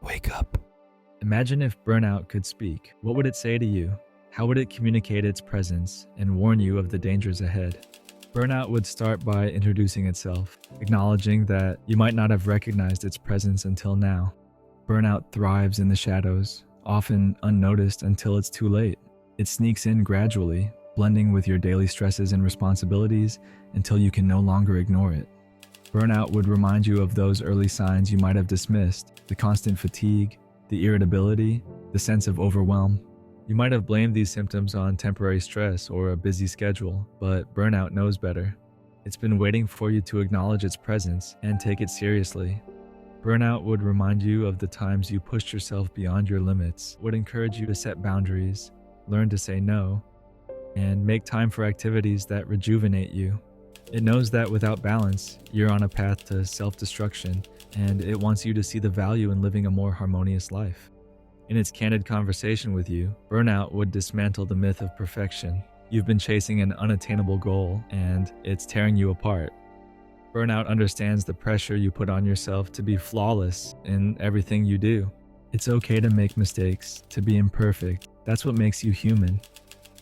Wake up. Imagine if burnout could speak. What would it say to you? How would it communicate its presence and warn you of the dangers ahead? Burnout would start by introducing itself, acknowledging that you might not have recognized its presence until now. Burnout thrives in the shadows, often unnoticed until it's too late. It sneaks in gradually, blending with your daily stresses and responsibilities until you can no longer ignore it. Burnout would remind you of those early signs you might have dismissed: the constant fatigue, the irritability, the sense of overwhelm. You might have blamed these symptoms on temporary stress or a busy schedule, but burnout knows better. It's been waiting for you to acknowledge its presence and take it seriously. Burnout would remind you of the times you pushed yourself beyond your limits, would encourage you to set boundaries, learn to say no, and make time for activities that rejuvenate you. It knows that without balance, you're on a path to self-destruction, and it wants you to see the value in living a more harmonious life. In its candid conversation with you, burnout would dismantle the myth of perfection. You've been chasing an unattainable goal, and it's tearing you apart. Burnout understands the pressure you put on yourself to be flawless in everything you do. It's okay to make mistakes, to be imperfect. That's what makes you human.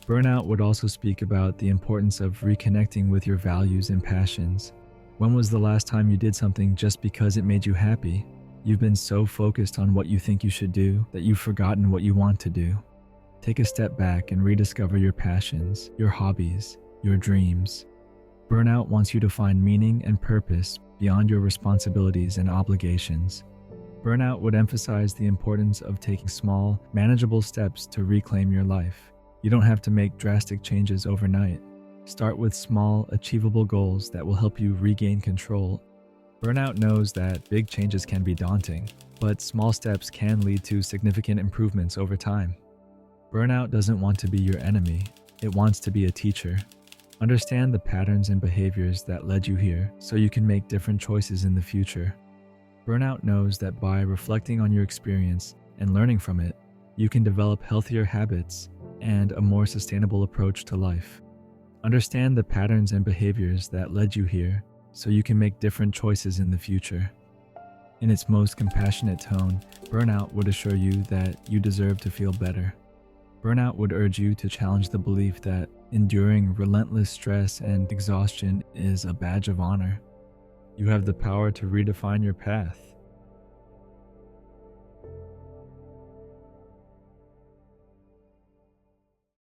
Burnout would also speak about the importance of reconnecting with your values and passions. When was the last time you did something just because it made you happy? You've been so focused on what you think you should do that you've forgotten what you want to do. Take a step back and rediscover your passions, your hobbies, your dreams. Burnout wants you to find meaning and purpose beyond your responsibilities and obligations. Burnout would emphasize the importance of taking small, manageable steps to reclaim your life. You don't have to make drastic changes overnight. Start with small, achievable goals that will help you regain control. Burnout knows that big changes can be daunting, but small steps can lead to significant improvements over time. Burnout doesn't want to be your enemy. It wants to be a teacher. Understand the patterns and behaviors that led you here so you can make different choices in the future. Burnout knows that by reflecting on your experience and learning from it, you can develop healthier habits and a more sustainable approach to life. Understand the patterns and behaviors that led you here so you can make different choices in the future. In its most compassionate tone, burnout would assure you that you deserve to feel better. Burnout would urge you to challenge the belief that enduring relentless stress and exhaustion is a badge of honor. You have the power to redefine your path,